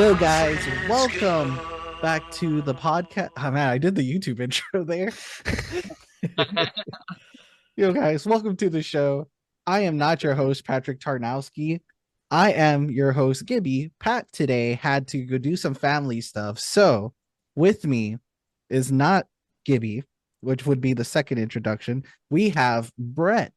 Yo, guys, welcome back to the podcast. Oh, man, I did the YouTube intro there. Yo, guys, welcome to the show. I am not your host, Patrick Tarnowski. I am your host, Gibby. Pat today had to go do some family stuff. So, with me is not Gibby, which would be the second introduction. We have Brett.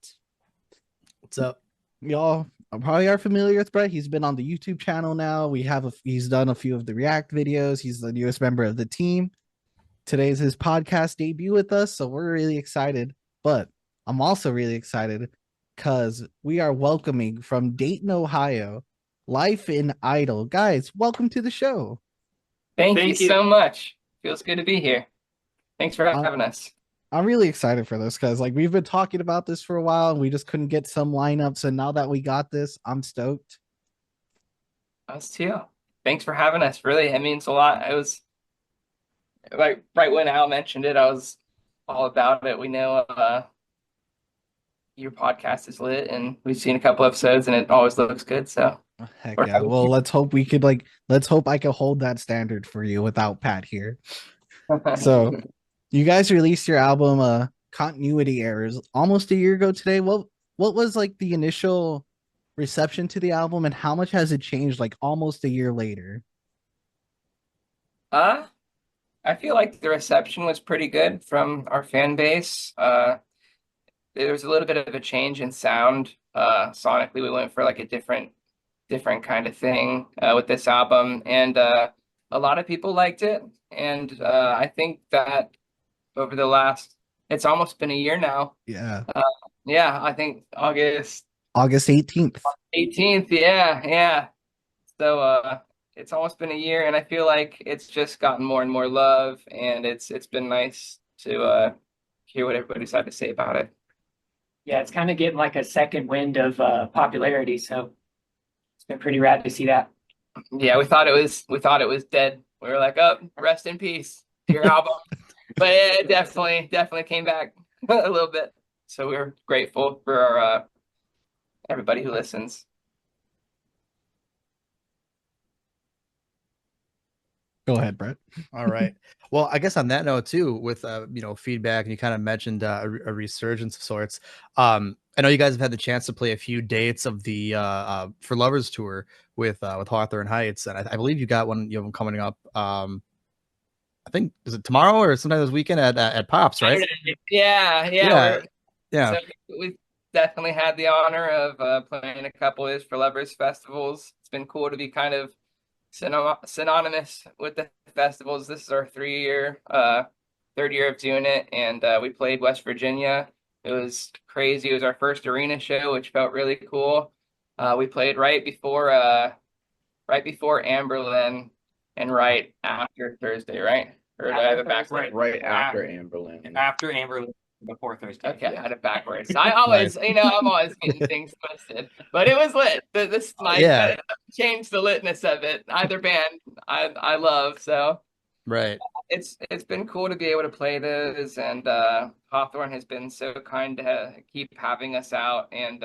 What's up? Y'all probably are familiar with Brett. He's been on the YouTube channel now. He's done a few of the React videos. He's the newest member of the team. Today's his podcast debut with us, so we're really excited. But I'm also really excited because we are welcoming from Dayton, Ohio, Life in Idle. Guys, welcome to the show. Thank you so much. Feels good to be here. Thanks for Uh, having us. I'm really excited for this because we've been talking about this for a while and we just couldn't get some lineups. And now that we got this, I'm stoked. Us too. Thanks for having us. Really, it means a lot. It was like right when Al mentioned it, I was all about it. We know your podcast is lit, and we've seen a couple episodes, and it always looks good. So Heck we're yeah. happy. Well, let's hope I can hold that standard for you without Pat here. So you guys released your album Continuity Errors almost a year ago today. What was like the initial reception to the album and how much has it changed like almost a year later? I feel like the reception was pretty good from our fan base. There was a little bit of a change in sound. Sonically, we went for like a different kind of thing with this album, and a lot of people liked it. And I think that over the last, it's almost been a year now. Yeah. Yeah, I think August August 18th. 18th. Yeah. So it's almost been a year, and I feel like it's just gotten more and more love, and it's been nice to hear what everybody's had to say about it. Yeah, it's kind of getting like a second wind of popularity, so it's been pretty rad to see that. Yeah, we thought it was dead. We were like, oh, rest in peace to your album. But it definitely came back a little bit. So we're grateful for our everybody who listens. Go ahead, Brett. All right. Well, I guess on that note too, with feedback, and you kind of mentioned a resurgence of sorts. I know you guys have had the chance to play a few dates of the For Lovers tour with Hawthorne Heights, and I believe you got one coming up. I think is it tomorrow or sometime this weekend at Pops, right? Yeah. Yeah. So we've definitely had the honor of playing a couple of For Lovers festivals. It's been cool to be kind of synonymous with the festivals. This is our third year of doing it, and we played West Virginia. It was crazy. It was our first arena show, which felt really cool. We played right before Amberlin and right after Thursday, right? Or did I have it backwards? Right after Amberlin. After Amber, before Thursday. Okay, I had it backwards. I always, I'm always getting things twisted. But it was lit. This might change the litness of it. Either band I love, so Right. it's been cool to be able to play those, and Hawthorne has been so kind to keep having us out, and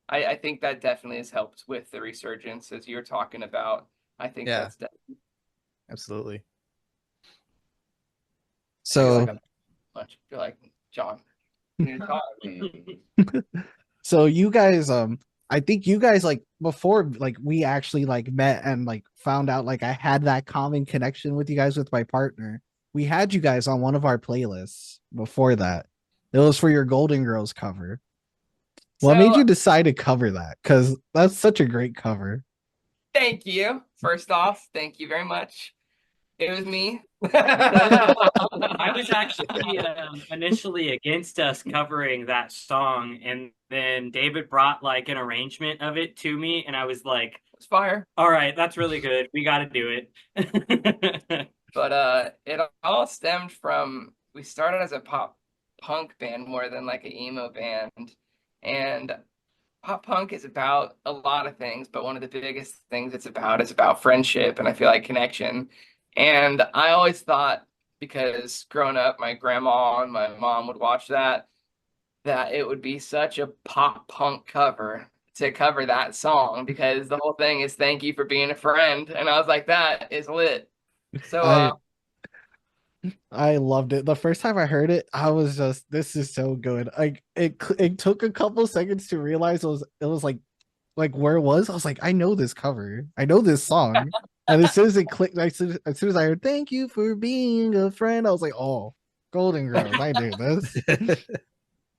I think that definitely has helped with the resurgence as you're talking about. I think that's definitely Absolutely. So much. I feel like John. so you guys I think you guys like before like we actually like met and like found out like I had that common connection with you guys with my partner. We had you guys on one of our playlists before that. It was for your Golden Girls cover. What made you decide to cover that? Because that's such a great cover. Thank you. First off, thank you very much. It was me. I was actually initially against us covering that song, and then David brought like an arrangement of it to me, and I was like, "It's fire! All right, that's really good. We got to do it." But it all stemmed from we started as a pop punk band more than like an emo band, and pop punk is about a lot of things, but one of the biggest things it's about is about friendship, and I feel like connection. And I always thought, because growing up, my grandma and my mom would watch that it would be such a pop punk cover to cover that song because the whole thing is "Thank you for being a friend," and I was like, that is lit. So I loved it. The first time I heard it, I was just, this is so good. Like it took a couple seconds to realize it was like where it was. I was like, I know this cover. I know this song. And as soon as it clicked, as soon as I heard "Thank you for being a friend," I was like, oh, Golden Girls. I do this.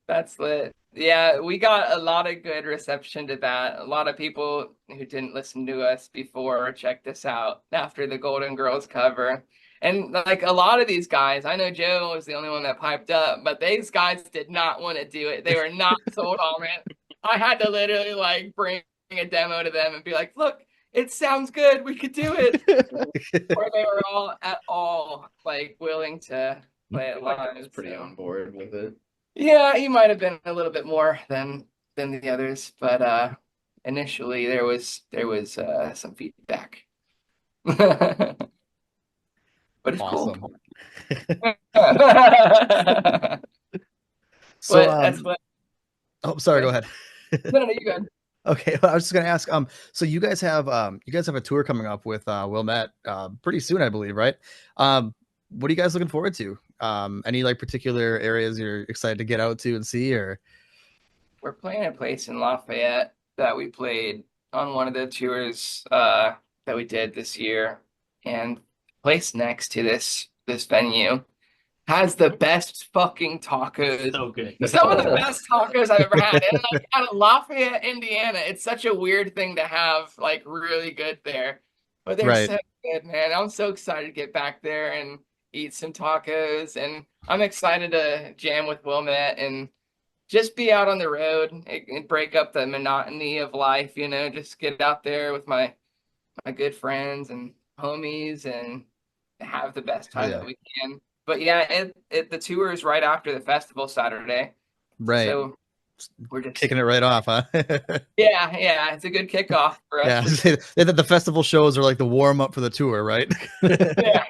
that's lit. Yeah, we got a lot of good reception to that. A lot of people who didn't listen to us before checked us out after the Golden Girls cover. And like a lot of these guys, I know Joe was the only one that piped up, but these guys did not want to do it. They were not sold on it. I had to literally like bring a demo to them and be like, look, it sounds good. We could do it. Or they were all at all like willing to play it Like I live. was pretty so. on board with it. Yeah, he might have been a little bit more than the others, but initially there was some feedback. But it's Awesome. cool. So But that's what. oh, sorry, go ahead. No, you good. Okay, well, I was just gonna ask. So you guys have a tour coming up with Wilmette pretty soon, I believe, right? What are you guys looking forward to? Any like particular areas you're excited to get out to and see, or? We're playing a place in Lafayette that we played on one of the tours that we did this year, and the place next to this venue has the best fucking tacos. So good. Some of the best tacos I've ever had. And like out of Lafayette, Indiana, it's such a weird thing to have like really good there. But they're Right. so good, man. I'm so excited to get back there and eat some tacos. And I'm excited to jam with Wilmette and just be out on the road and break up the monotony of life, you know, just get out there with my good friends and homies and have the best time Yeah. that we can. But yeah, the tour is right after the festival Saturday. Right. So we're just Kicking it right off, huh? yeah, it's a good kickoff for us. Yeah. The festival shows are like the warm up for the tour, right? Yeah.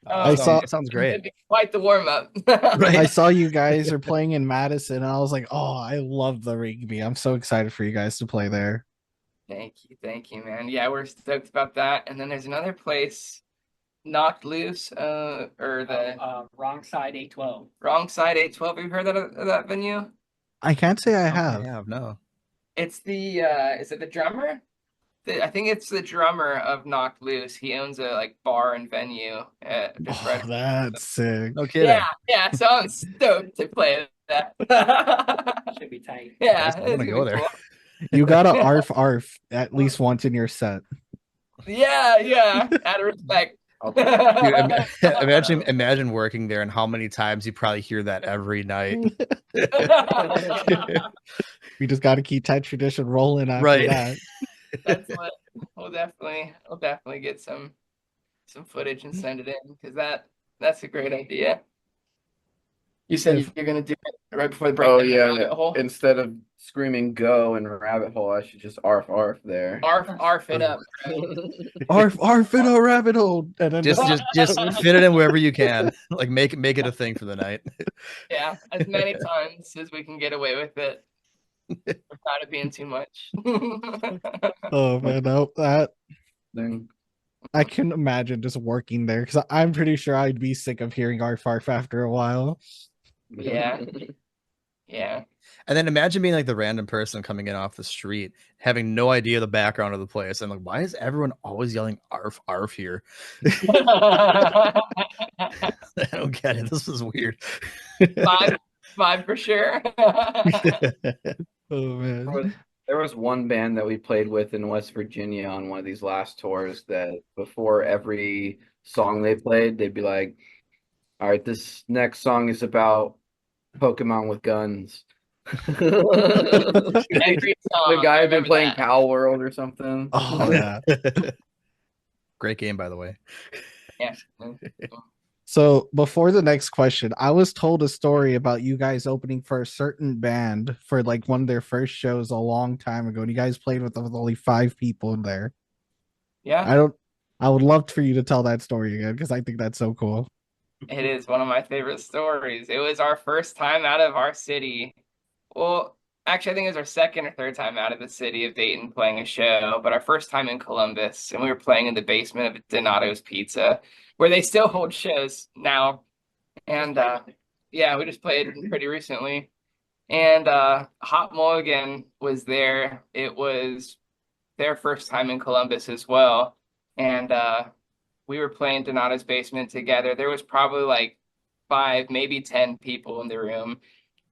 I saw- sounds great. Quite the warm up. Right. I saw you guys are playing in Madison, and I was like, oh, I love the Rigby. I'm so excited for you guys to play there. Thank you, man. Yeah, we're stoked about that. And then there's another place, Knocked Loose, or the Wrong side A12. Wrong Side 812. Have you heard of that venue? I can't say I I have. have no. It's the is it the drummer? I think it's the drummer of Knocked Loose. He owns a like bar and venue just Oh, right. that's sick. No kidding. Yeah. So I'm stoked to play that. Should be tight. Yeah, I wanna it's go gonna be there. cool. You gotta arf at least once in your set. Yeah. Out of respect. Dude, imagine working there and how many times you probably hear that every night. We just gotta keep that tradition rolling after Right. that. That's what we'll definitely get some footage and send it in because that's a great idea. You said you're gonna do it right before the break. Oh yeah. Rabbit hole. Instead of screaming "go" and rabbit hole, I should just arf there. Arf it up. Arf in a rabbit hole. And then Just fit it in wherever you can. Like make it a thing for the night. Yeah, as many times as we can get away with it without it being too much. oh man, no, that Then I can imagine just working there because I'm pretty sure I'd be sick of hearing arf after a while. Yeah. Yeah. And then imagine being like the random person coming in off the street, having no idea the background of the place, and like, why is everyone always yelling "arf here"? I don't get it. This is weird. Five for sure. Oh man. There was one band that we played with in West Virginia on one of these last tours that before every song they played, they'd be like, all right, this next song is about Pokemon with guns. Every song, The guy I had been remember playing that. Pal World or something. Oh yeah. Great game, by the way. Yeah. So before the next question, I was told a story about you guys opening for a certain band for like one of their first shows a long time ago, and you guys played with only 5 people in there. Yeah. I would love for you to tell that story again because I think that's so cool. It is one of my favorite stories. It was our first time out of our city. Well, actually, I think it was our second or third time out of the city of Dayton playing a show, but our first time in Columbus, and we were playing in the basement of Donato's Pizza, where they still hold shows now. And yeah, we just played pretty recently. And Hot Mulligan was there. It was their first time in Columbus as well. And we were playing Donato's basement together. There was probably like 5, maybe 10 people in the room.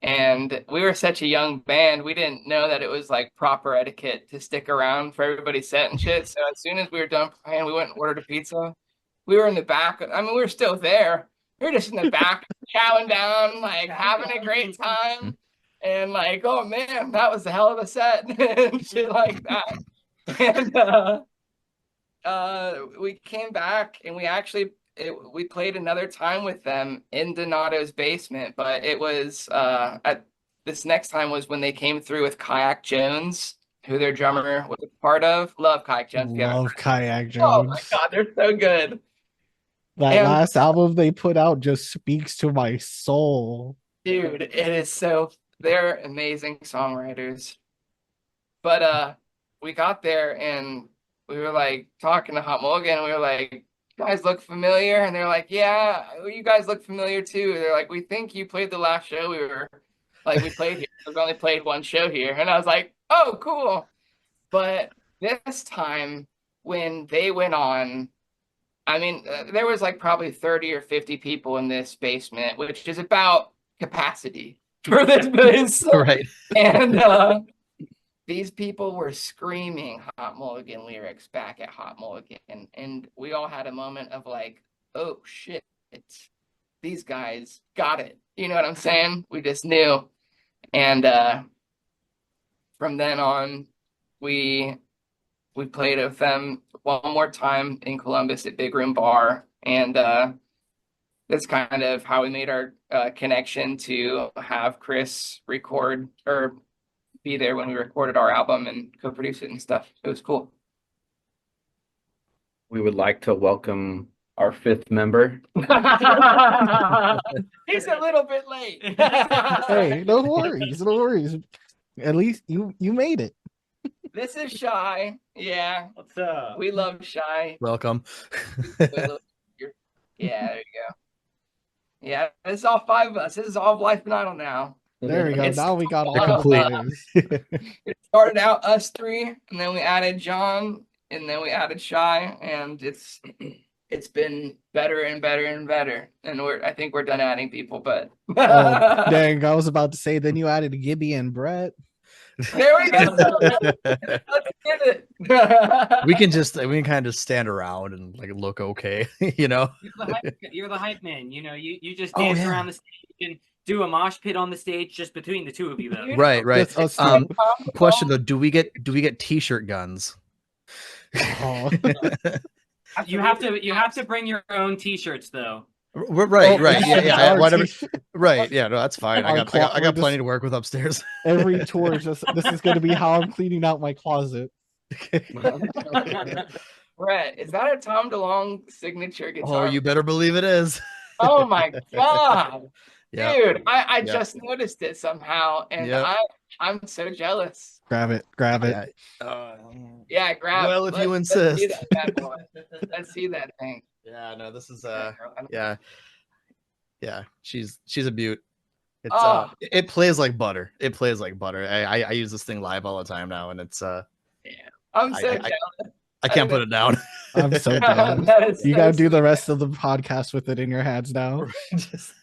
And we were such a young band, we didn't know that it was like proper etiquette to stick around for everybody's set and shit. So as soon as we were done playing, we went and ordered a pizza. We were in the back. I mean, we were still there. We were just in the back, chowing down, like having a great time. And like, oh man, that was a hell of a set and shit like that. And we came back and we played another time with them in Donato's basement, but it was this next time was when they came through with Kayak Jones, who their drummer was a part of. Love Kayak Jones. Love Kayak Oh my Jones. god, they're so good. That And- last album they put out just speaks to my soul. Dude, it is so they're amazing songwriters. But we got there and we were like talking to Hot Mulligan, and we were like, "You guys look familiar?" And they're like, "Yeah, you guys look familiar too." They're like, "We think you played the last show we played here. We've only played one show here." And I was like, "Oh, cool." But this time when they went on, I mean, there was like probably 30 or 50 people in this basement, which is about capacity for this place. Right. And these people were screaming Hot Mulligan lyrics back at Hot Mulligan. And we all had a moment of like, oh shit, these guys got it. You know what I'm saying? We just knew. And from then on, we played with them one more time in Columbus at Big Room Bar. And that's kind of how we made our connection to have Chris record or be there when we recorded our album and co-produce it and stuff. It was cool. We would like to welcome our 5th member. He's a little bit late. Hey, no worries, no worries. At least you made it. This is Shy. Yeah, What's up? we love Shy. Welcome. Yeah, there you go. Yeah, this is all 5 of us. This is all of Life Idol now. There we go. It's Now we got all They're the complete. names. It started out us 3, and then we added John, and then we added Shy, and it's been better and better and better. And I think we're done adding people, but Oh, dang, I was about to say, then you added Gibby and Brett. there we go. Let's get it. we can kind of stand around and like look okay, you know. You're the hype man. You know, you just Oh, dance yeah. around the stage and do a mosh pit on the stage just between the two of you, though. Right. Just us Question though, do we get t-shirt guns? Oh. You have to bring your own T-shirts, though. Right. Yeah. Our Whatever. t-shirt. Right. Yeah. No, that's fine. I Our got clock- we're plenty to work with upstairs. Every tour is just this is gonna be how I'm cleaning out my closet. Brett, is that a Tom DeLonge signature guitar? Oh, you better believe it is. Oh my god, Yeah. dude! I Yeah. just noticed it somehow, and Yep. I'm so jealous. Grab it. Yeah. Yeah, grab. Well, if you let's see insist. that bad boy. Let's see that thing. Yeah. No, this is yeah. She's a beaut. It's Oh. it plays like butter. It plays like butter. I use this thing live all the time now, and it's I'm I- so I- jealous. I can't put it down. I'm so down. That is You so gotta do the sweet. rest of the podcast with it in your hands now. Just-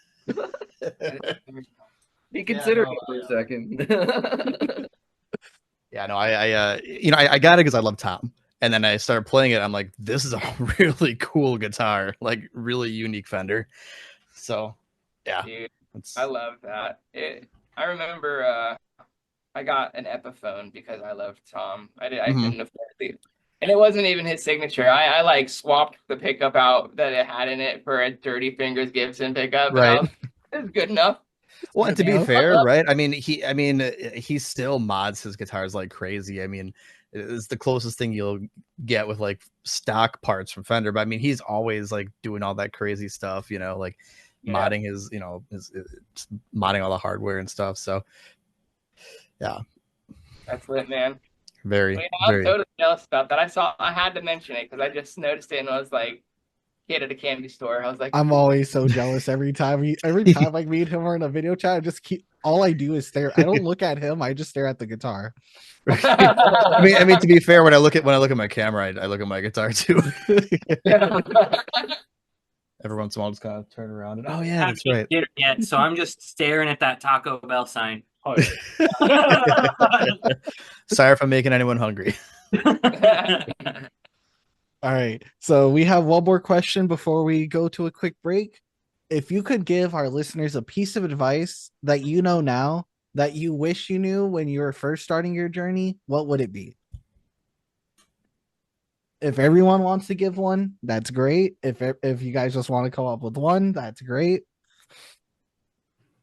Be considerate no, for a second. Yeah, no, I got it because I love Tom, and then I started playing it. I'm like, this is a really cool guitar, like really unique Fender. So, yeah, Dude, it's, I love that. I remember I got an Epiphone because I loved Tom. I Mhm. couldn't afford it. And it wasn't even his signature. I like swapped the pickup out that it had in it for a Dirty Fingers Gibson pickup. And Right. It was good enough. well, and to be Yeah. fair, right? I mean, he still mods his guitars like crazy. I mean, it's the closest thing you'll get with like stock parts from Fender. But I mean, he's always like doing all that crazy stuff, you know, like Yeah. modding his modding all the hardware and stuff. So Yeah. That's lit, man. Very, Wait, I'm very. totally jealous about that. I had to mention it because I just noticed it and I was like, kid at a candy store. I was like, I'm always so jealous every time I meet him or in a video chat. I just keep all I do is stare. I don't look at him. I just stare at the guitar. I mean, to be fair, when I look at my camera, I look at my guitar too. Every once in a while, I'll just kind of turn around and, oh yeah, that's right. Dinner yet, so I'm just staring at that Taco Bell sign. Sorry if I'm making anyone hungry. All right. So we have one more question before we go to a quick break. If you could give our listeners a piece of advice that you know now that you wish you knew when you were first starting your journey, what would it be? If everyone wants to give one, that's great. If you guys just want to come up with one, that's great.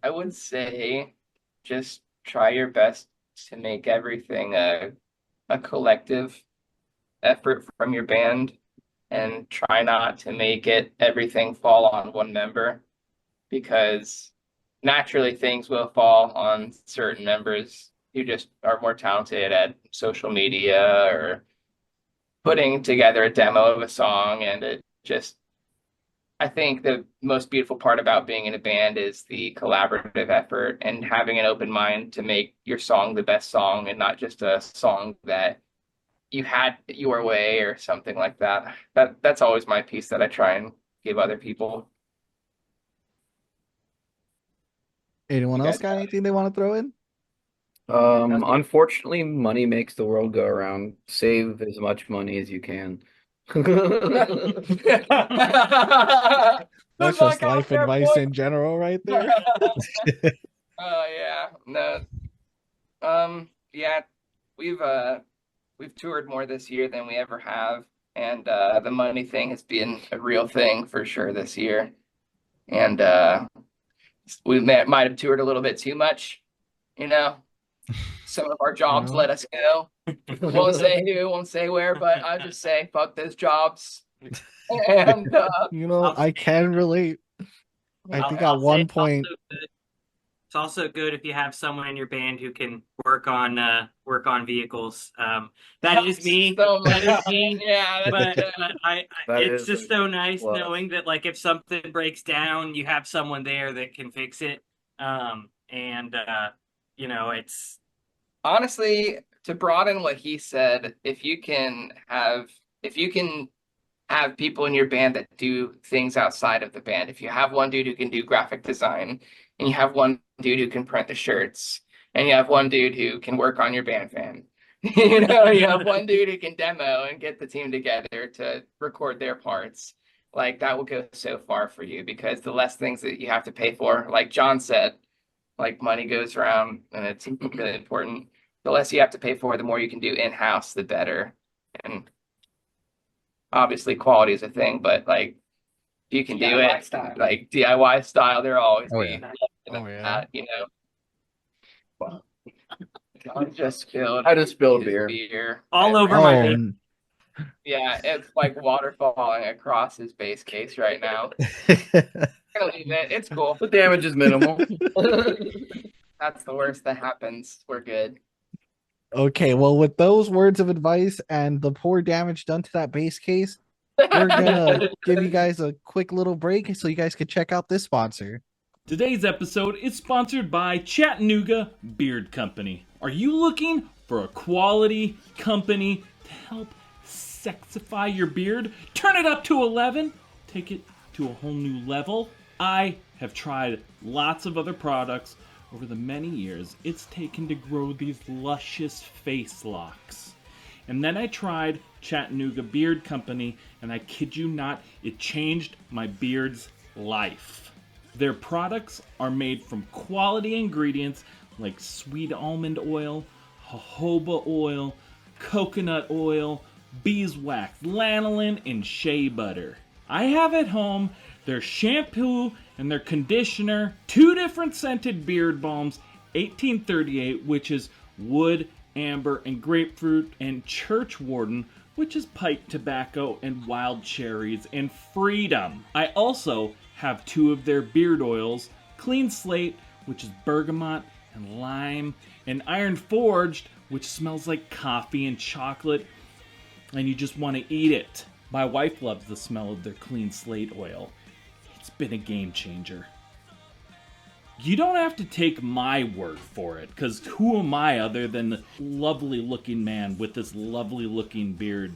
I would say just try your best to make everything a collective effort from your band and try not to make it everything fall on one member because naturally things will fall on certain members who just are more talented at social media or putting together a demo of a song. And it just, I think the most beautiful part about being in a band is the collaborative effort and having an open mind to make your song the best song and not just a song that you had your way or something like that. That's always my piece that I try and give other people. Anyone You else guys got anything they want to throw in? Unfortunately, money makes the world go around. Save as much money as you can. That's just life advice in general, right there. Oh yeah, no. Yeah, we've toured more this year than we ever have, and the money thing has been a real thing for sure this year. And we might have toured a little bit too much, you know. Some of our jobs let us go. Won't say who, won't say where, but I'll just say fuck those jobs. And I can relate. I think at one point, it's also good if you have someone in your band who can work on vehicles. That is me. That is me. Yeah, but it's is just a so nice plus. knowing that like if something breaks down, you have someone there that can fix it. It's honestly, to broaden what he said, if you can have people in your band that do things outside of the band. If you have one dude who can do graphic design, and you have one dude who can print the shirts, and you have one dude who can work on your band fan, you have one dude who can demo and get the team together to record their parts. Like that will go so far for you because the less things that you have to pay for, like John said, like money goes around and it's really important. The less you have to pay for, the more you can do in-house, the better. And obviously quality is a thing, but like if you can do DIY it style. like DIY style, there always Oh, be yeah. Oh, yeah. I just spilled beer all over oh, my yeah, it's like water falling across his base case right now. I'm gonna leave it. It's cool. The damage is minimal. That's the worst that happens. We're good. okay. Well, with those words of advice and the poor damage done to that base case, we're gonna give you guys a quick little break so you guys can check out this sponsor. Today's episode is sponsored by Chattanooga Beard Company. Are you looking for a quality company to help sexify your beard? Turn it up to 11, take it to a whole new level. I have tried lots of other products over the many years it's taken to grow these luscious face locks. And then I tried Chattanooga Beard Company, and I kid you not, it changed my beard's life. Their products are made from quality ingredients like sweet almond oil, jojoba oil, coconut oil, beeswax, lanolin, and shea butter. I have at home their shampoo and their conditioner, 2 different scented beard balms, 1838, which is wood, amber, and grapefruit, and churchwarden, which is pipe tobacco and wild cherries, and freedom. I also have 2 of their beard oils, Clean Slate, which is bergamot, and lime, and iron forged, which smells like coffee and chocolate, and you just want to eat it. My wife loves the smell of their clean slate oil. It's been a game changer. You don't have to take my word for it, because who am I other than the lovely looking man with this lovely looking beard?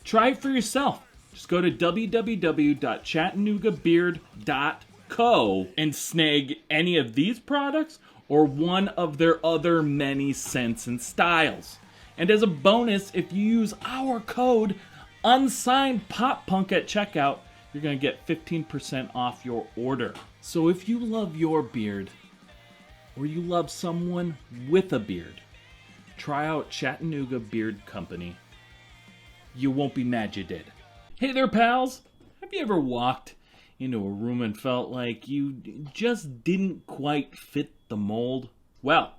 Try it for yourself. Just go to www.chattanoogabeard.co and snag any of these products or one of their other many scents and styles. And as a bonus, if you use our code Unsigned Pop Punk at checkout, you're going to get 15% off your order. So if you love your beard, or you love someone with a beard, try out Chattanooga Beard Company. You won't be mad you did. Hey there, pals. Have you ever walked into a room and felt like you just didn't quite fit the mold? Well,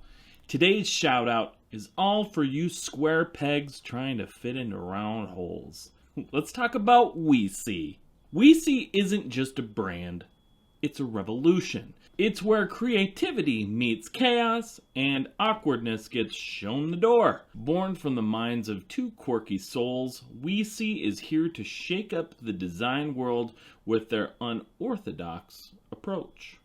today's shout out is all for you square pegs trying to fit into round holes. Let's talk about WeSee. WeSee isn't just a brand, it's a revolution. It's where creativity meets chaos and awkwardness gets shown the door. Born from the minds of two quirky souls, WeSee is here to shake up the design world with their unorthodox approach.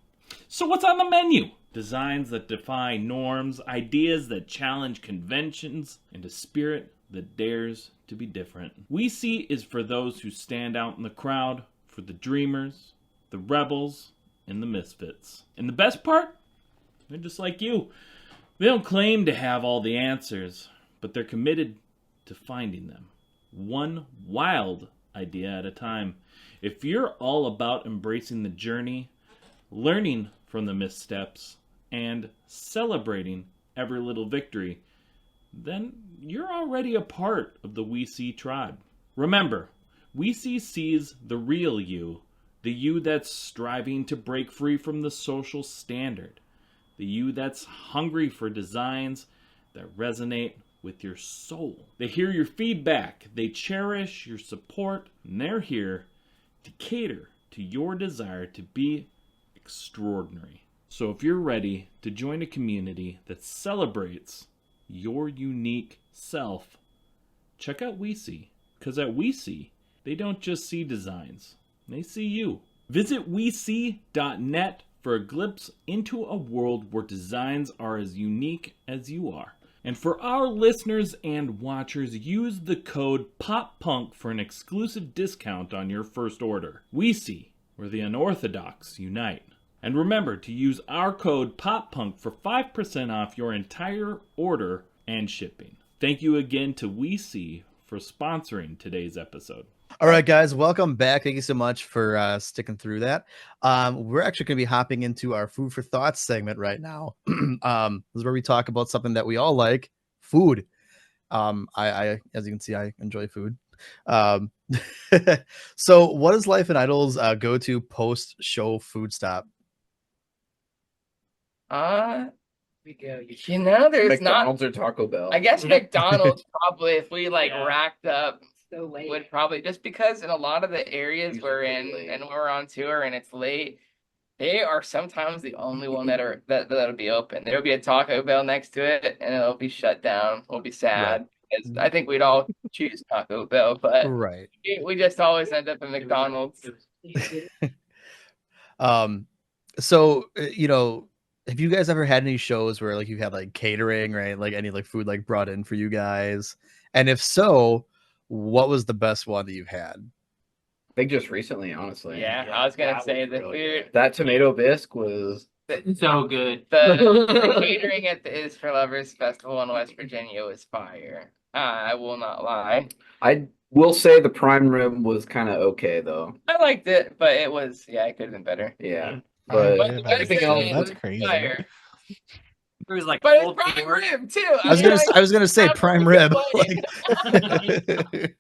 So what's on the menu? Designs that defy norms, ideas that challenge conventions, and a spirit that dares to be different. WeSee is for those who stand out in the crowd, for the dreamers, the rebels, and the misfits. And the best part? They're just like you. They don't claim to have all the answers, but they're committed to finding them. One wild idea at a time. If you're all about embracing the journey, learning from the missteps, and celebrating every little victory, then you're already a part of the WeSee tribe. Remember, WeSee sees the real you, the you that's striving to break free from the social standard, the you that's hungry for designs that resonate with your soul. They hear your feedback, they cherish your support, and they're here to cater to your desire to be extraordinary. So if you're ready to join a community that celebrates your unique self, check out WeSee. Because at WeSee, they don't just see designs, they see you. Visit WeSee.net for a glimpse into a world where designs are as unique as you are. And for our listeners and watchers, use the code POPPUNK for an exclusive discount on your first order. WeSee, where the unorthodox unite. And remember to use our code POPPUNK for 5% off your entire order and shipping. Thank you again to WeSee for sponsoring today's episode. All right, guys, welcome back. Thank you so much for sticking through that. We're actually going to be hopping into our food for thoughts segment right now. This is where we talk about something that we all like, food. I as you can see, I enjoy food. So what is Life and Idol's go-to post-show food stop? There's McDonald's not. or Taco Bell. I guess McDonald's probably, if we Yeah. racked up, So late. would probably, just because in a lot of the areas Usually we're pretty in late. and we're on tour and it's late, they are sometimes the only one that'll be open. There'll be a Taco Bell next to it and it'll be shut down. We'll be sad. Because I think we'd all choose Taco Bell, but Right. we just always end up at McDonald's. So have you guys ever had any shows where like you had like catering, right? Like any like food like brought in for you guys? And if so, what was the best one that you've had? I think just recently, honestly. Yeah, I was gonna that say was the really food. That tomato bisque was So good. The catering at the Is for Lovers Festival in West Virginia was fire. I will not lie. I will say the prime rib was kind of okay though. I liked it, but it was, yeah, it could have been better. Yeah. But But everything else that's was crazy. fire. It was like But full it's prime pork. rib too. I was gonna say I'm prime really rib. disappointed. Like,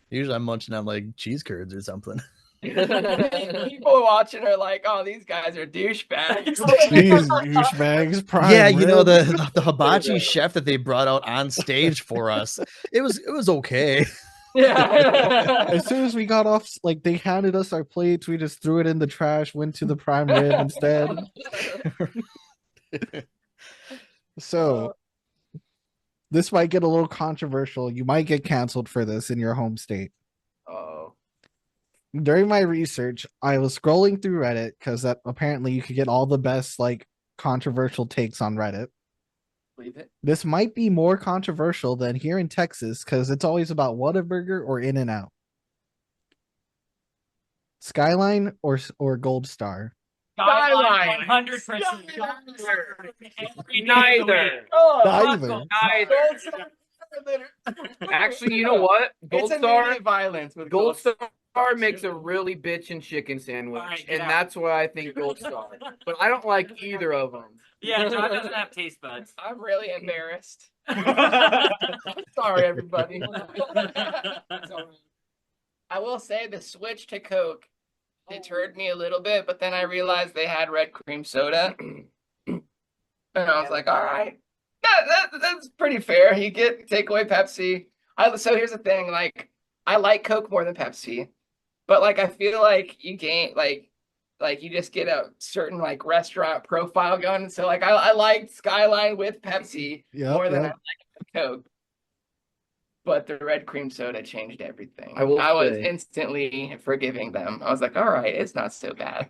usually I'm munching on like cheese curds or something. People watching are like, "Oh, these guys are douchebags." Jeez, douchebags. Prime Yeah, you know rib. the hibachi chef that they brought out on stage for us. It was okay. Yeah. As soon as we got off, like they handed us our plates, we just threw it in the trash, went to the prime rib instead. So this might get a little controversial. You might get canceled for this in your home state. Oh, During my research, I was scrolling through Reddit because that apparently you could get all the best like controversial takes on Reddit. Believe it. This might be more controversial than here in Texas because it's always about Whataburger or In-N-Out. Skyline or Gold Star. Skyline. 100%. Neither. Neither. actually, you know what? Gold It's Star. immediate violence with Gold Star makes a really bitchin' chicken sandwich, Alright, and yeah. that's why I think Gold Star. But I don't like either of them. Yeah, John doesn't have taste buds. I'm really embarrassed. Sorry, everybody. I will say the switch to Coke deterred me a little bit, but then I realized they had red cream soda. And I was like, all right, that's pretty fair. You take away Pepsi. So here's the thing, like, I like Coke more than Pepsi, but like I feel like you gain like you just get a certain like restaurant profile going. So like I liked Skyline with Pepsi more than I liked Coke. But the red cream soda changed everything. I was instantly forgiving them. I was like, all right, it's not so bad.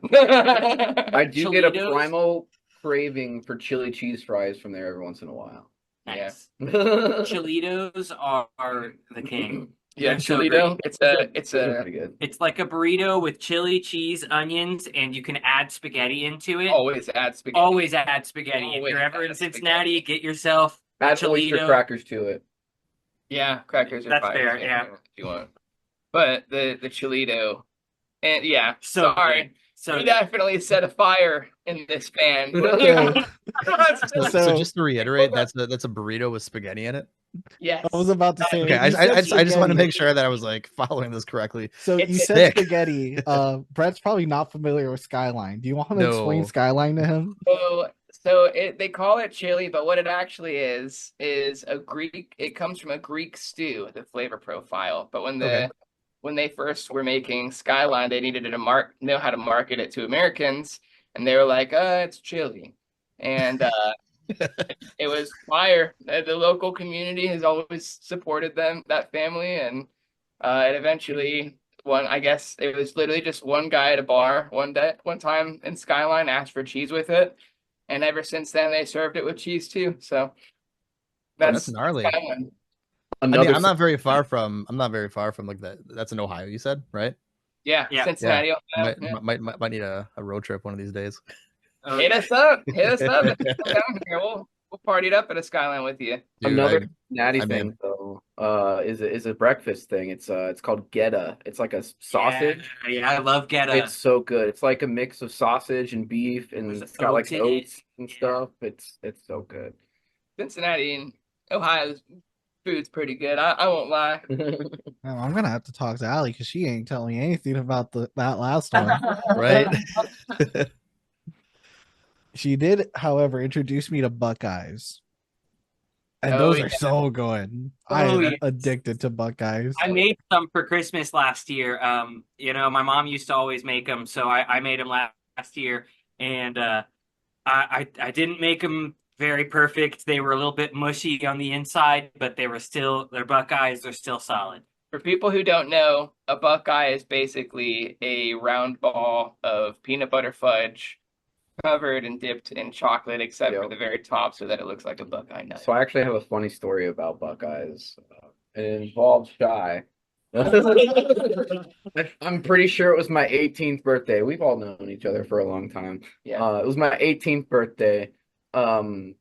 I do get a Cholitos? primal craving for chili cheese fries from there every once in a while. Nice. Yeah. Cholitos are the king. Yeah, They're so Cholito. great. It's Those are a pretty good. It's like a burrito with chili, cheese, onions, and you can add spaghetti into it. always add spaghetti. Always add spaghetti. If Always you're ever add in Cincinnati, get yourself Add oyster Cholito. crackers to it. Yeah, crackers are That's fine. fair, yeah. If you want. But the Cholito, and yeah, So sorry. good. So We definitely set a fire in this fan. Okay. So, So- just to reiterate, that's a burrito with spaghetti in it. Yes. I was about to say. Okay, you said I just want to spaghetti. make sure that I was like following this correctly. So It's you said thick. spaghetti. Brett's probably not familiar with Skyline. Do you want to explain No. Skyline to him? They call it chili, but what it actually is a Greek. It comes from a Greek stew, the flavor profile. But when they first were making Skyline, they needed to know how to market it to Americans, and they were like, it's chili, and it was fire. The local community has always supported that family, and it eventually I guess it was literally just one guy at a bar one time in Skyline asked for cheese with it. And ever since then, they served it with cheese too. So That's gnarly. Skyline. I mean, Another I'm not very far from like that. That's in Ohio, you said, right? Yeah, Yeah. Cincinnati. Ohio, yeah. Might need a road trip one of these days. Hit us up. Hit us up. If you come down here, we'll party it up at a Skyline with you. Dude, Another natty I thing mean- though is a breakfast thing. It's called Geta. It's like a sausage. Yeah, I love Geta. It's so good. It's like a mix of sausage and beef, and With it's got like oats in it. oats and stuff. It's so good. Cincinnati and Ohio's food's pretty good. I won't lie. Oh, I'm gonna have to talk to Allie because she ain't telling me anything about that last one. Right? She did, however, introduce me to Buckeyes. And Oh, those yeah. are so good. I am yes. addicted to Buckeyes. I made some for Christmas last year. My mom used to always make them, so I made them last year, and I didn't make them very perfect. They were a little bit mushy on the inside, but they're Buckeyes. They're still solid. For people who don't know, a Buckeye is basically a round ball of peanut butter fudge covered and dipped in chocolate, except for Yep. the very top, so that it looks like a Buckeye nut. So I actually have a funny story about Buckeyes. It involves Shy. I'm pretty sure it was my 18th birthday. We've all known each other for a long time. Yeah. It was my 18th birthday. And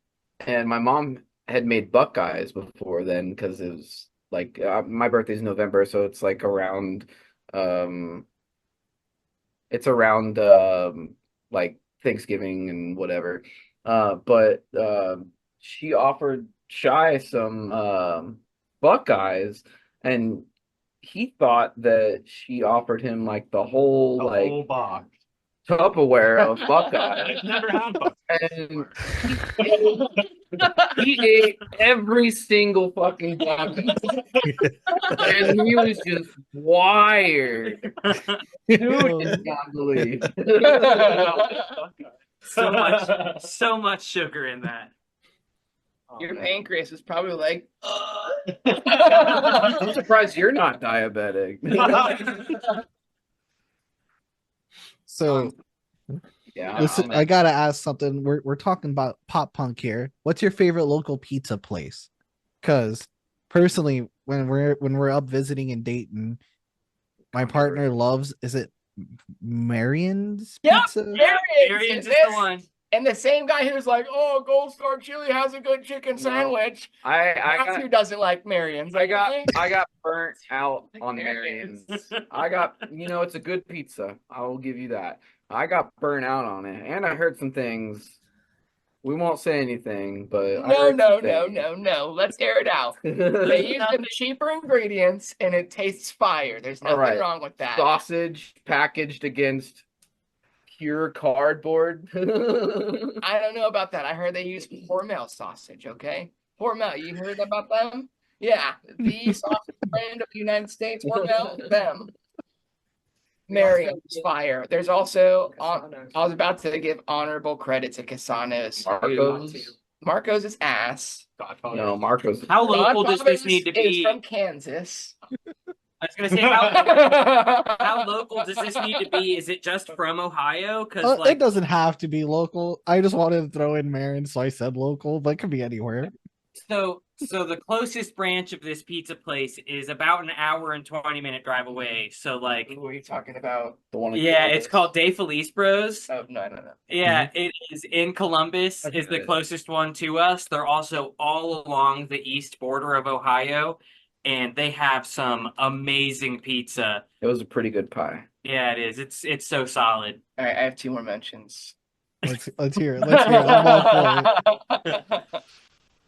my mom had made Buckeyes before then because it was like my birthday's November, so it's like around like Thanksgiving and whatever. But she offered Shy some Buckeyes, and he thought that she offered him like the whole box. Tupperware of Buckeyes. I've never had Buckeyes. And he ate every single fucking box. And he was just wired. Dude, it's not believe. So much sugar in that. Your pancreas is probably like, I'm surprised you're not diabetic. So Yeah, listen, I gotta ask something. We're talking about pop punk here. What's your favorite local pizza place? Because personally, when we're up visiting in Dayton, my partner loves, is it Marion's Yep, Pizza? Arian's is the one. And the same guy who's like, "Oh, Gold Star Chili has a good chicken sandwich." That's who doesn't like Marion's. I got burnt out on Marion's. I got, it's a good pizza. I will give you that. I got burnt out on it, and I heard some things. We won't say anything, but no. Let's air it out. They use the cheaper ingredients, and it tastes fire. There's nothing wrong with that. Sausage packaged against pure cardboard. I don't know about that. I heard they use Hormel sausage. Okay, Hormel. You heard about them? Yeah, the sausage brand of the United States. Hormel, them. Marion's fire. There's also I was about to give honorable credit to Casanos. Marco's is ass. No, Marco's. How local does this need to be? Is from Kansas. I was gonna say, how local does this need to be? Is it just from Ohio? Because It doesn't have to be local. I just wanted to throw in Marion, so I said local, but it could be anywhere. So the closest branch of this pizza place is about an hour and 20-minute drive away. So like, Who are you talking about? The one. yeah, it's called De Felice Bros. Oh no. Yeah, it is in Columbus. Is the closest one to us. They're also all along the east border of Ohio, and they have some amazing pizza. It was a pretty good pie. Yeah, it is. It's so solid. All right, I have 2 more mentions. Let's hear it. Let's hear it. I'm all for it.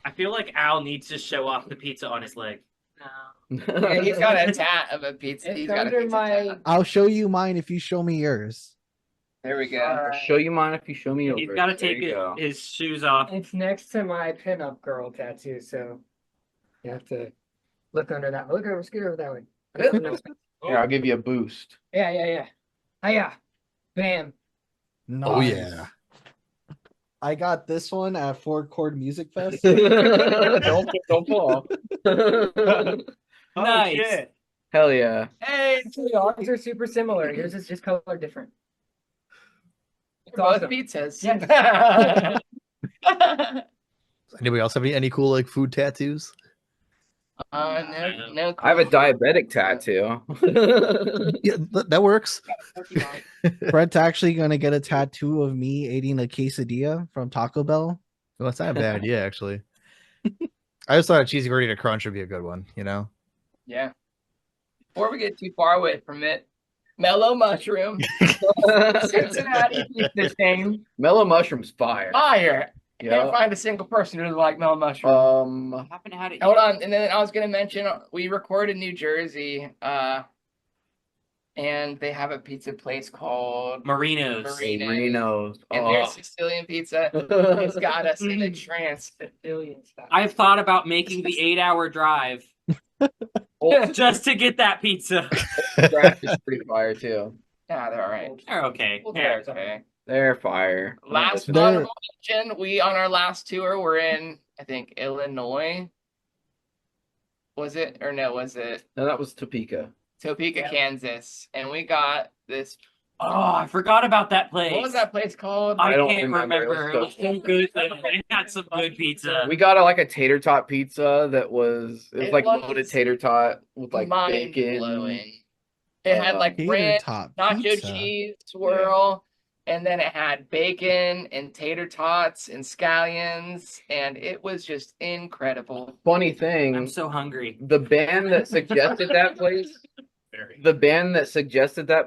I feel like Al needs to show off the pizza on his leg. Yeah, he's got a tat of a pizza. He's got a pizza tat. I'll show you mine if you show me yours. There we go. I'll show you mine if you show me yours. He's got to take his shoes off. It's next to my pinup girl tattoo, so you have to look under that. Look over, scoot over that way. Here, I'll give you a boost. Yeah. Hiya. Bam. Nice. Oh yeah. I got this one at Ford Chord Music Fest. don't fall. Nice. Shit. Hell yeah. Hey, Actually, ours are super similar. Yours is just color different. It's both awesome. pizzas. Yeah. Anybody else have any cool like food tattoos? No. I have a diabetic tattoo. Yeah, that works. Brett's actually gonna get a tattoo of me eating a quesadilla from Taco Bell. Well, that's not a bad idea, actually. I just thought a cheesy gordita crunch would be a good one, Yeah. Before we get too far away from it, Mellow Mushroom. Cincinnati the same. Mellow mushroom's fire. Fire. Yeah. Can't find a single person who doesn't like Mellow Mushroom. Happen to have it. Hold on, and then I was gonna mention we recorded New Jersey, and they have a pizza place called Marinos. Marinos. and their Sicilian pizza has got us in a trance. Sicilian style. I've thought about making the 8-hour drive just to get that pizza. Draft is pretty fire too. Yeah, they're all right. They're okay. They're okay. They're fire. Last honorable mention, we on our last tour were in, I think, Illinois. Was it? Or no, was it No, that was Topeka. Topeka, Kansas? And we got this. Oh, I forgot about that place. What was that place called? I don't can't remember. remember. It was so good. They had some good pizza. We got a tater tot pizza that was It like was loaded tater tot with like mind bacon. blowing. It had like Tater ranch, tot nacho pizza. cheese swirl, and then it had bacon and tater tots and scallions, and it was just incredible. Funny thing, I'm so hungry. the band that suggested that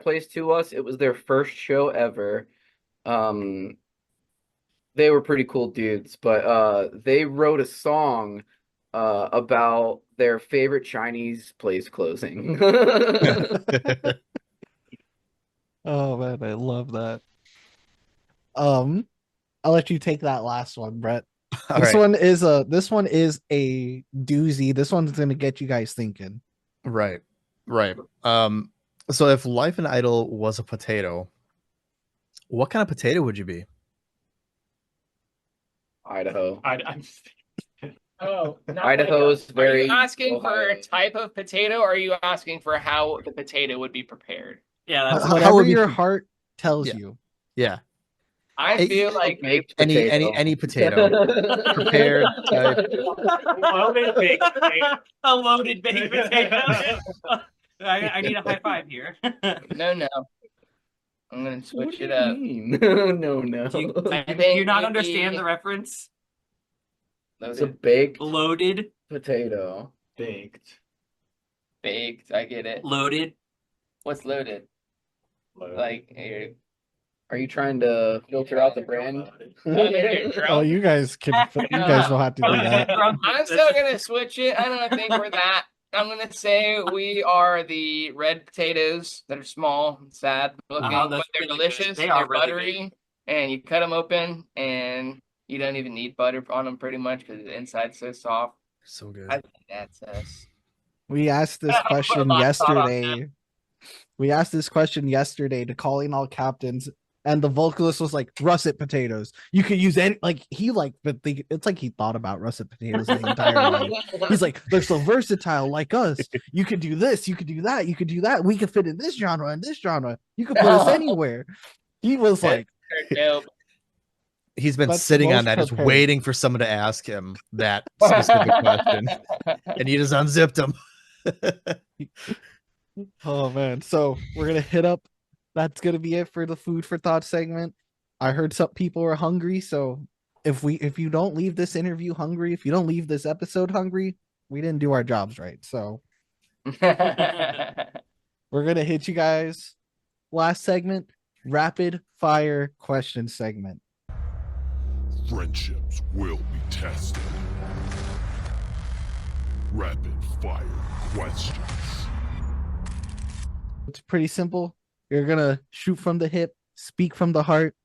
place, to us, it was their first show ever. They were pretty cool dudes, but they wrote a song about their favorite Chinese place closing. Oh man, I love that. I'll let you take that last one, Brett. All This right. one is a doozy. This one's gonna get you guys thinking. Right. So if Life in Idle was a potato, what kind of potato would you be? Idaho. I'm Oh, not Idaho's Are very you asking for Ohio. a type of potato, or are you asking for how the potato would be prepared? Yeah, How- that's how Whatever would we your pre- heart tells Yeah. you. Yeah. I Hey, feel like Baked Any potato. potato. Prepared type. loaded baked potato. A loaded baked potato. I need a high five here. no. I'm gonna What switch do it you up. mean? No. Do you not understand the reference? It's a Loaded, baked Loaded, potato. baked. baked. I get it. loaded. What's loaded? Like, Are you trying to filter out the brand? Oh, you guys can. You guys don't have to do that. I'm still gonna switch it. I don't think we're that. I'm gonna say we are the red potatoes that are small and sad looking, Oh, those but they're are really good. delicious. They They're are really buttery, and you cut them open, and you don't even need butter on them pretty much because the inside's so soft. So good. I think that's us. We asked this I put a question lot of thought on yesterday. We asked this question yesterday to Calling All Captains, and the vocalist was like, russet potatoes. You could use any, like, he like, but it's like he thought about russet potatoes his entire life. He's like, they're so versatile, like us. You could do this, you could do that, you could do that. We could fit in this genre and this genre. You could put us anywhere. He was like, They're dope. He's been That's the sitting on most that, just prepared. waiting for someone to ask him that specific question, and he just unzipped him. oh man. So we're gonna hit up. That's gonna be it for the food for thought segment. I heard some people are hungry, so if you don't leave this interview hungry, if you don't leave this episode hungry, we didn't do our jobs right. So we're gonna hit you guys. Last segment, rapid fire question segment. Friendships will be tested. Rapid fire questions. It's pretty simple. You're gonna shoot from the hip, speak from the heart.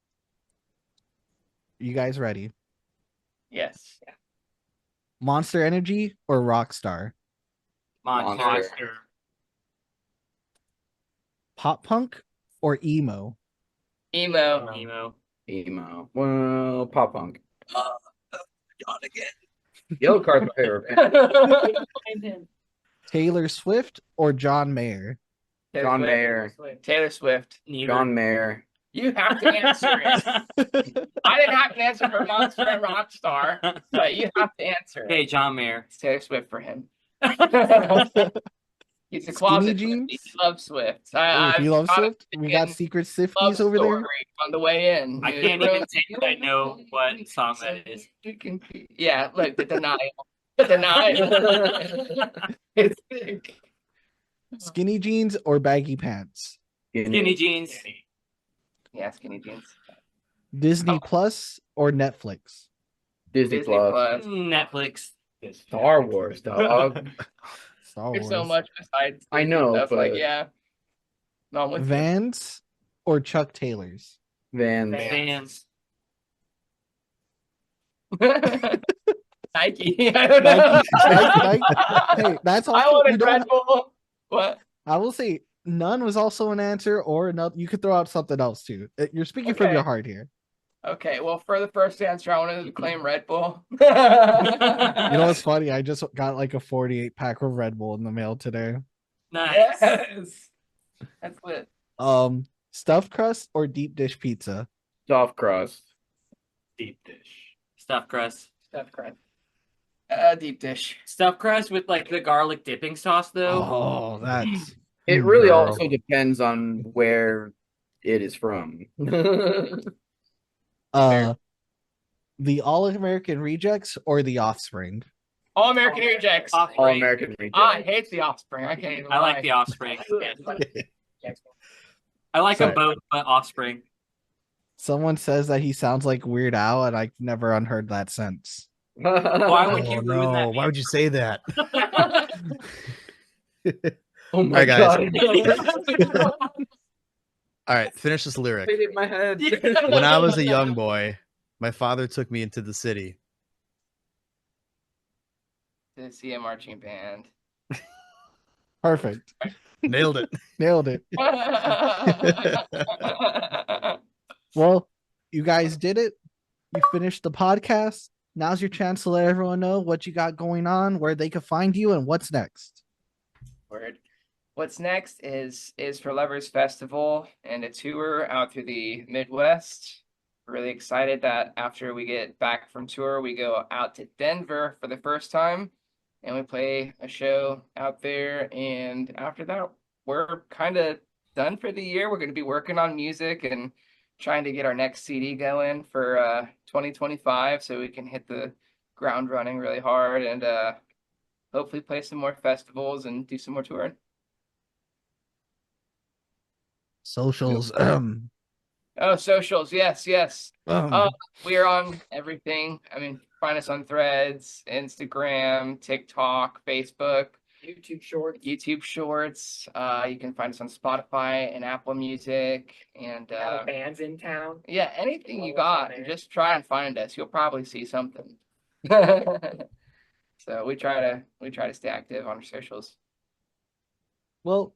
You guys ready? Yes. Monster Energy or Rockstar? Monster. Pop punk or emo? Emo. Emo. Well, pop punk. Yellow card's my favorite band. Taylor Swift or John Mayer? John Mayer. Taylor Swift. John Mayer. You have to answer it. I didn't have to answer for Monster and Rockstar, but you have to answer it. Hey, John Mayer. It's Taylor Swift for him. He's a Skinny closet jeans? Swiftie. He loves Swift. Oh, if you love Swift, we got secret Swifties over there. On the way in. I can't even say that I know what song that is. Yeah, look, the denial. The denial. It's big. Skinny jeans or baggy pants? Skinny jeans. Yeah, skinny jeans. Disney Plus or Netflix? Disney Plus. Netflix. Star Wars, dog. Star There's so Wars. much besides I know, stuff. but Like, yeah. No, I'm with you. Vans or Chuck Taylors? Vans. Vans. Nike. I don't know. Nike. Hey, that's I also. wanted Red Bull. What? I will say none was also an answer, or another. You could throw out something else too. You're speaking from Okay. your heart here. Okay, well, for the first answer, I wanted to claim Red Bull. You know what's funny? I just got like a 48 pack of Red Bull in the mail today. Nice. Yes. That's lit. Stuffed crust or deep dish pizza? Soft crust. Deep dish. Stuffed crust. Stuffed crust. Deep dish. Stuffed crust with like the garlic dipping sauce though. Oh, that's It really Girl. also depends on where it is from. the All American Rejects or the Offspring? All American Rejects. All Offspring. American Rejects. I hate the Offspring. I can't even I like lie. the Offspring. I like them both, but Offspring. Someone says that he sounds like Weird Al, and I've never unheard that since. Why would Oh you ruin no! that? Why would you say that? Oh my All right, guys. god. All right, finish this lyric. It hit my head. When I was a young boy, my father took me into the city. To see a marching band. Perfect. Nailed it. Nailed it. Well, you guys did it. You finished the podcast. now's your chance to let everyone know what you got going on, where they can find you, and what's next. Word. What's next is For Lovers Festival and a tour out through the Midwest. Really excited that after we get back from tour, we go out to Denver for the first time and we play a show out there. And after that, we're kind of done for the year. We're going to be working on music and trying to get our next CD going for 2025 so we can hit the ground running really hard and hopefully play some more festivals and do some more touring. Socials. Oh, socials. Yes. We are on everything. I mean, find us on Threads, Instagram, TikTok, Facebook, YouTube Shorts. You can find us on Spotify and Apple Music and bands in town. yeah, anything you got, just try and find us. You'll probably see something. So we try to stay active on our socials. Well,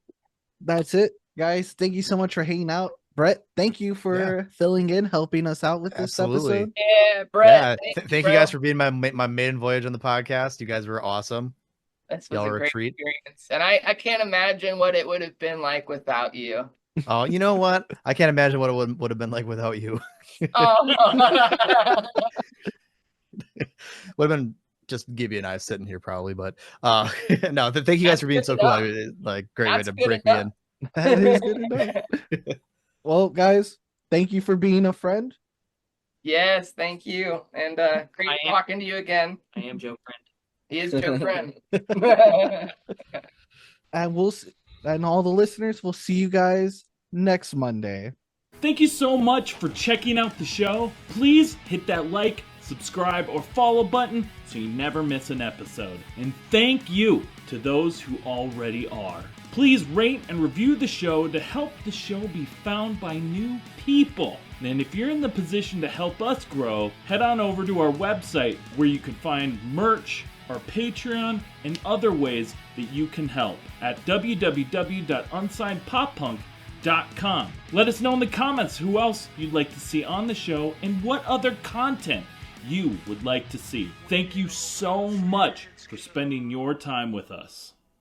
that's it, guys. Thank you so much for hanging out. Brett, thank you for filling in, helping us out with this episode. Yeah, Brett. Yeah, thank you guys for being my maiden voyage on the podcast. You guys were awesome. This was a great experience, and I can't imagine what it would have been like without you. Oh, you know what? I can't imagine what it would have been like without you. Oh. Would have been just Gibby and I sitting here probably, but no. Thank you guys for being so cool. Like great way to break me in. That is good enough. Well, guys, thank you for being a friend. Yes, thank you, and great talking to you again. I am Joe Friend. He is Joe Friend. And all the listeners, we'll see you guys next Monday. Thank you so much for checking out the show. Please hit that like, subscribe, or follow button so you never miss an episode. And thank you to those who already are. Please rate and review the show to help the show be found by new people. And if you're in the position to help us grow, head on over to our website where you can find merch, our Patreon, and other ways that you can help at www.unsignedpoppunk.com. Let us know in the comments who else you'd like to see on the show and what other content you would like to see. Thank you so much for spending your time with us.